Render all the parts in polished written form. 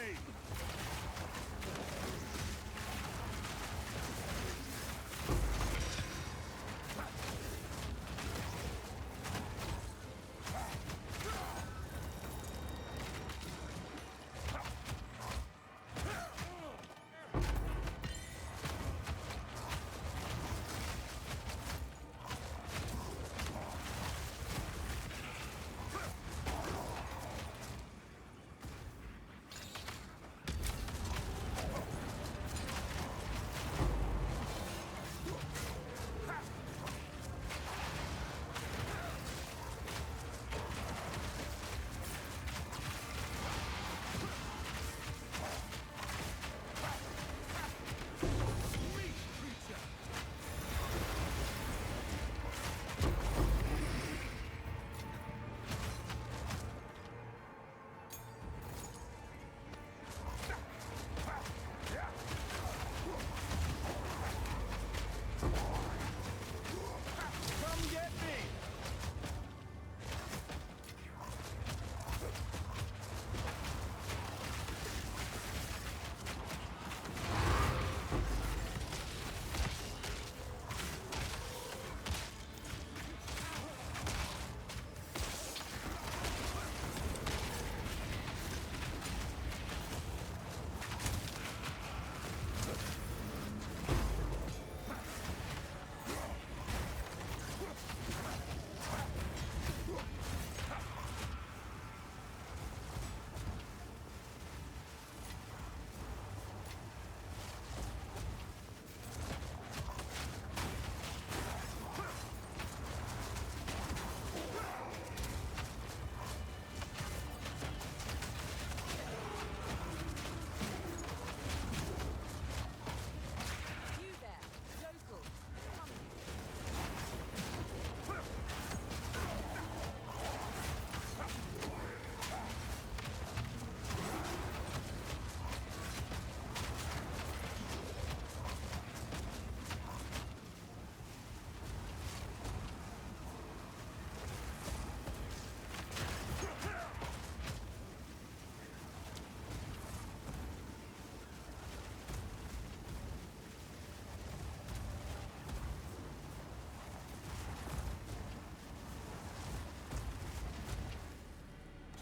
me!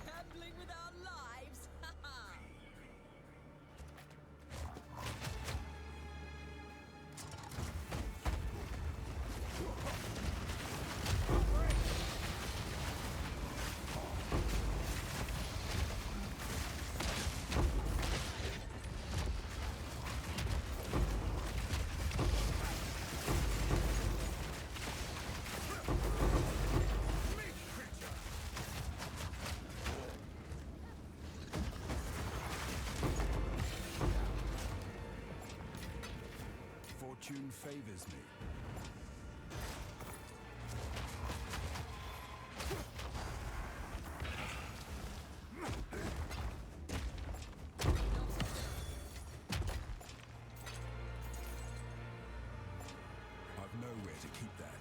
Gambling with our lives? Haha! Fortune favors me. I've nowhere to keep that.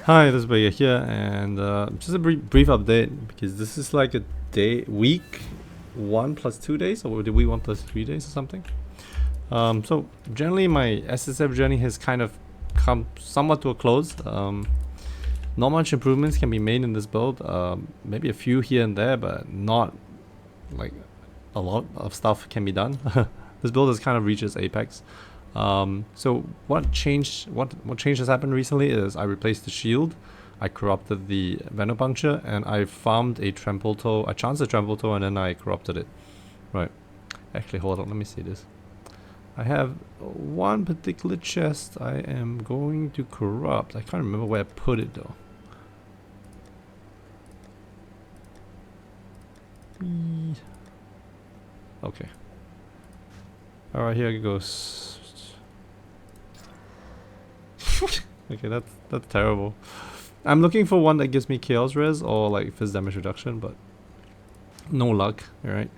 Hi, this is Bayer here, and just a brief update because this is like a week 1 plus 2 days, or the week 1 plus 3 days or something. So generally my SSF journey has kind of come somewhat to a close. Not much improvements can be made in this build. Maybe a few here and there, but not like a lot of stuff can be done. This build has kind of reached its apex. So what change has happened recently is I replaced the shield, I corrupted the venopuncture, and I farmed a Trampletoe. I chanced a Trampletoe and then I corrupted it. Right. Actually, hold on, let me see this. I have one particular chest I am going to corrupt. I can't remember where I put it though. Okay. Alright, here it goes. Okay, that's terrible. I'm looking for one that gives me chaos res or like fizz damage reduction, but no luck. Alright.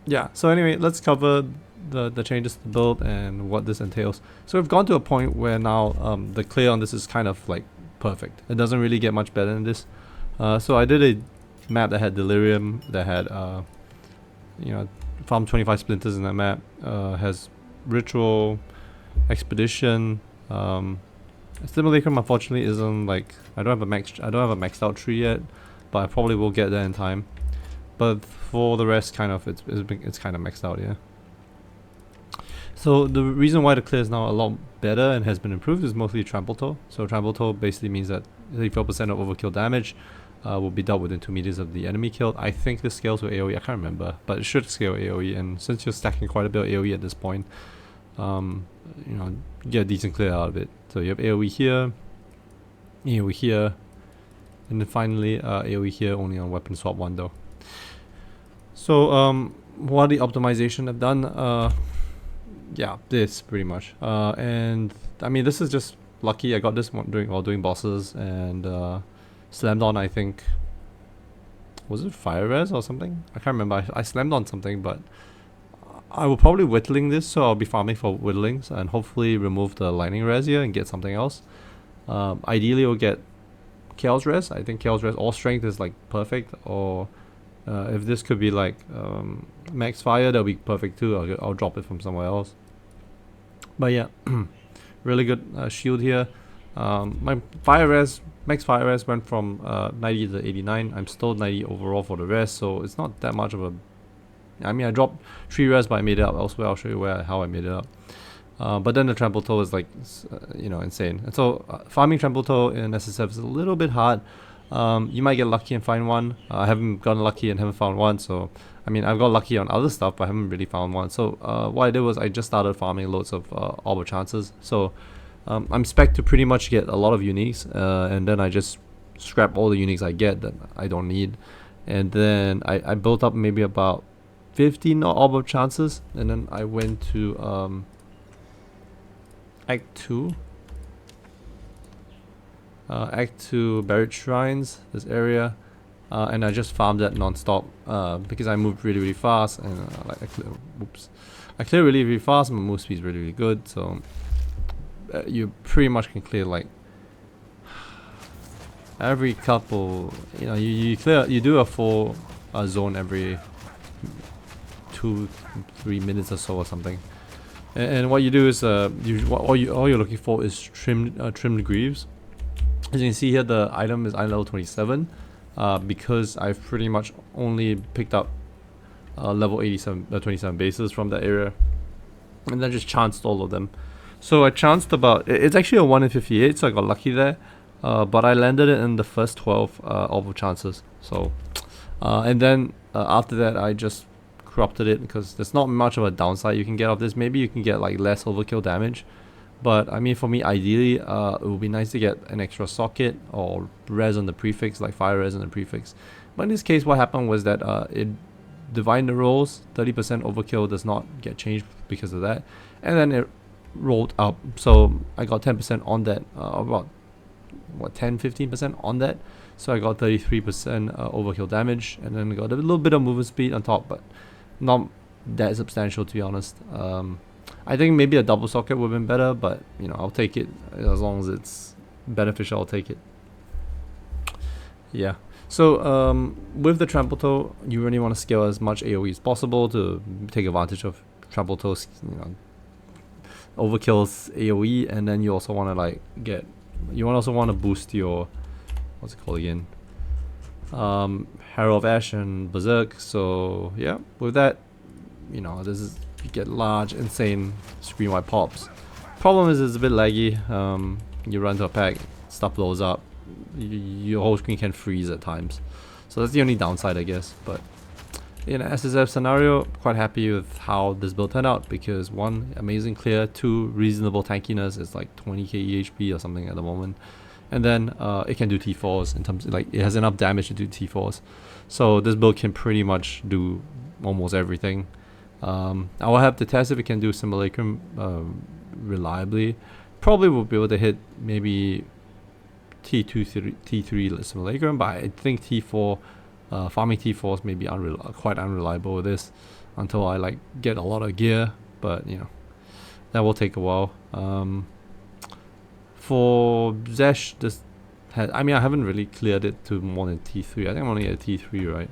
Yeah, so anyway, let's cover the changes to the build and what this entails. So we've gone to a point where now the clear on this is kind of like perfect. It doesn't really get much better than this. So I did a map that had delirium, that had you know, farm 25 splinters in that map, has ritual, expedition, Simulacrum unfortunately isn't like, I don't have a maxed out tree yet, but I probably will get there in time. But for the rest, kind of it's kind of maxed out, yeah. So the reason why the clear is now a lot better and has been improved is mostly Trampletoe. So Trampletoe basically means that 34% of overkill damage will be dealt within 2 meters of the enemy killed. I think this scales with AoE, I can't remember, but it should scale AoE, and since you're stacking quite a bit of AoE at this point, you know, get a decent clear out of it. So you have AoE here, and then finally AoE here only on weapon swap 1 though. So what the optimization I've done, yeah, this pretty much. And I mean, this is just lucky. I got this one while doing bosses, and slammed on, I think, was it fire res or something? I can't remember. I slammed on something, but I will probably whittling this, so I'll be farming for whittlings and hopefully remove the lightning res here and get something else. Ideally, we'll get chaos res. I think chaos res or strength is like perfect, or if this could be like max fire, that'll be perfect too. I'll drop it from somewhere else. But yeah, really good shield here. My fire res, max fire res went from 90 to 89. I'm still 90 overall for the rest, so it's not that much of a... I mean, I dropped 3 res, but I made it up elsewhere. I'll show you how I made it up. But then the Trampletoe is like, you know, insane. And so farming Trampletoe in SSF is a little bit hard. You might get lucky and find one. I haven't gotten lucky and haven't found one, so I mean, I've got lucky on other stuff, but I haven't really found one. So what I did was I just started farming loads of orb chances. So I'm spec'd to pretty much get a lot of uniques, and then I just scrap all the uniques I get that I don't need. And then I built up maybe about 15 orb chances, and then I went to Act 2. Act 2 buried shrines, this area, and I just farmed that non-stop because I moved really fast, and like I clear really fast. My move speed is really good, so you pretty much can clear like every couple. You know, you do a full zone every 2-3 minutes or so or something. And what you do is all you're looking for is trimmed greaves. As you can see here, the item is item level 27, because I've pretty much only picked up level 27 bases from that area, and then just chanced all of them. So I chanced about, it's actually a 1 in 58, so I got lucky there, but I landed it in the first 12 orb chances. So and then after that I just corrupted it, because there's not much of a downside you can get off this. Maybe you can get like less overkill damage, but I mean, for me, ideally it would be nice to get an extra socket or res on the prefix, like fire res on the prefix. But in this case, what happened was that it divined the rolls. 30% overkill does not get changed because of that, and then it rolled up, so I got 10% on that, about what, 10-15% on that, so I got 33% overkill damage, and then got a little bit of movement speed on top, but not that substantial, to be honest. I think maybe a double socket would have been better, but you know, I'll take it as long as it's beneficial, I'll take it. Yeah. So with the Trampletoe, you really want to scale as much AoE as possible to take advantage of Trampletoe's, overkill's AoE, and then you also want to like also want to boost your, what's it called again? Herald of Ash and Berserk. So yeah, with that, this is, you get large, insane screen-wide pops. Problem is it's a bit laggy. You run to a pack, stuff blows up, your whole screen can freeze at times. So that's the only downside, I guess. But in an SSF scenario, quite happy with how this build turned out, because 1, amazing clear, 2, reasonable tankiness, is like 20k EHP or something at the moment. And then it can do T4s in terms of, like, it has enough damage to do T4s. So this build can pretty much do almost everything. I will have to test if it can do Simulacrum reliably. Probably will be able to hit maybe T2, T3 Simulacrum, but I think T4, farming T4s may be quite unreliable with this until I like get a lot of gear, but that will take a while. For Zesh, I haven't really cleared it to more than T3. I think I'm only at T3, right?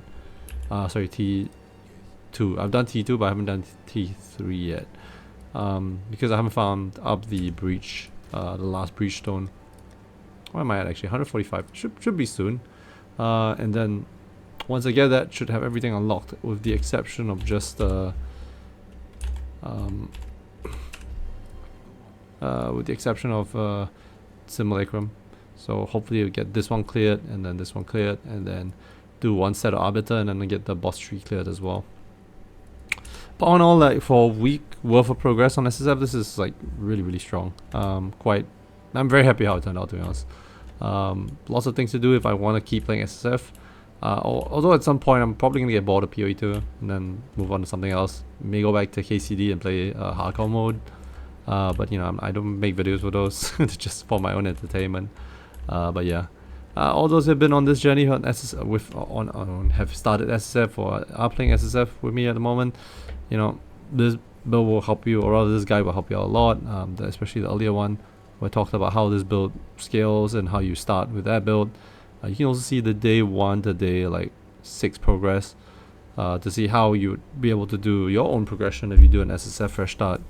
Sorry, T2. I've done T2, but I haven't done T3 yet. Because I haven't found up the breach, the last breach stone. Where am I at actually? 145. Should be soon. And then once I get that, should have everything unlocked, with the exception of just Simulacrum. So hopefully you'll get this one cleared, and then this one cleared, and then do one set of Arbiter, and then get the boss tree cleared as well. But all in all, like, for a week worth of progress on SSF, this is like really strong. I'm very happy how it turned out, to be honest. Lots of things to do if I want to keep playing SSF. Although at some point I'm probably going to get bored of POE2 and then move on to something else. May go back to KCD and play hardcore mode. But I don't make videos for those. It's just for my own entertainment. But yeah. All those who have been on this journey on SSF have started SSF or are playing SSF with me at the moment, this build will help you, or rather this guide will help you out a lot, especially the earlier one, where I talked about how this build scales and how you start with that build. You can also see the day 1 to day 6 progress, to see how you would be able to do your own progression if you do an SSF fresh start.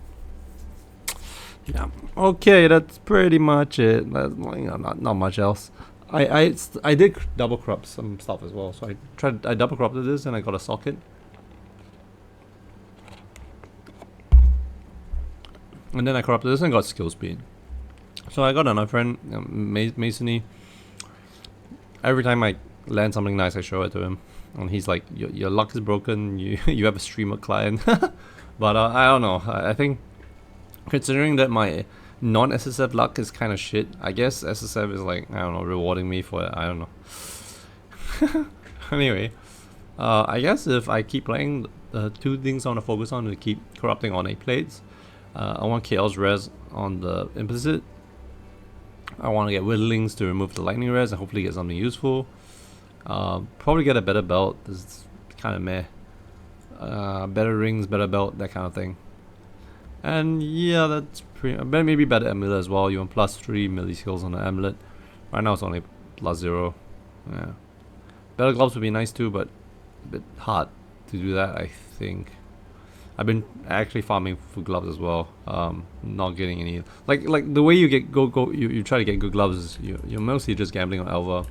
Yeah, okay, that's pretty much it. Not much else. I did double crop some stuff as well, so I double cropped this and I got a socket. And then I corrupted this and got skill speed. So I got another friend, Masony. Every time I land something nice, I show it to him, and he's like, "Your luck is broken. You have a streamer client." But I don't know. I think, considering that my non-SSF luck is kind of shit, I guess SSF is like, I don't know, rewarding me for it. I don't know. Anyway, I guess if I keep playing, the 2 things I want to focus on is keep corrupting on 8 plates. I want KL's res on the implicit. I want to get whittlings to remove the lightning res and hopefully get something useful. Probably get a better belt. This is kind of meh. Better rings, better belt, that kind of thing. And yeah, that's pretty. Maybe better amulet as well. You want +3 melee skills on the amulet. Right now it's only +0. Yeah. Better gloves would be nice too, but a bit hard to do that, I think. I've been actually farming for gloves as well. Not getting any, like the way you get you try to get good gloves is you're mostly just gambling on Elva.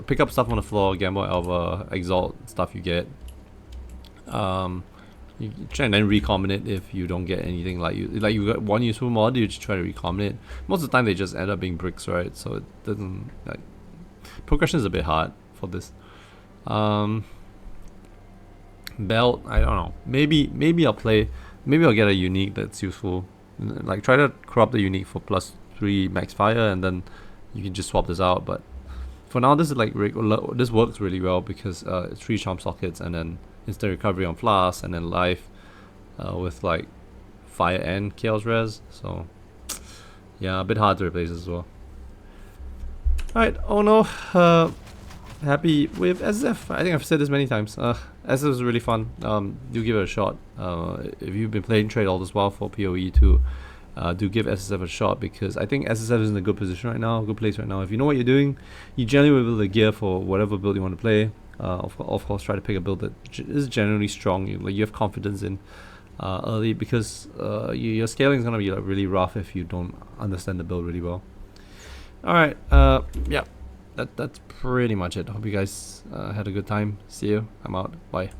Pick up stuff on the floor, gamble on Elva, exalt stuff you get. You try and then recombine it if you don't get anything. Like you got one useful mod, you just try to recombine it. Most of the time they just end up being bricks, right? So it doesn't, like, progression is a bit hard for this. Belt, I don't know. Maybe I'll get a unique that's useful. Like, try to corrupt the unique for +3 max fire, and then you can just swap this out. But for now, this is like this works really well because it's 3 charm sockets and then instant recovery on flask and then life with like fire and chaos res. So yeah, a bit hard to replace as well. Alright, oh no. Happy with SSF. I think I've said this many times. SSF is really fun. Do give it a shot. If you've been playing trade all this while for POE2, do give SSF a shot, because I think SSF is in a good position right now, good place right now. If you know what you're doing, you generally will build the gear for whatever build you want to play. Of course, try to pick a build that is generally strong. You have confidence in early, because your scaling is gonna be like really rough if you don't understand the build really well. All right, yeah, that's pretty much it. Hope you guys had a good time. See you. I'm out. Bye.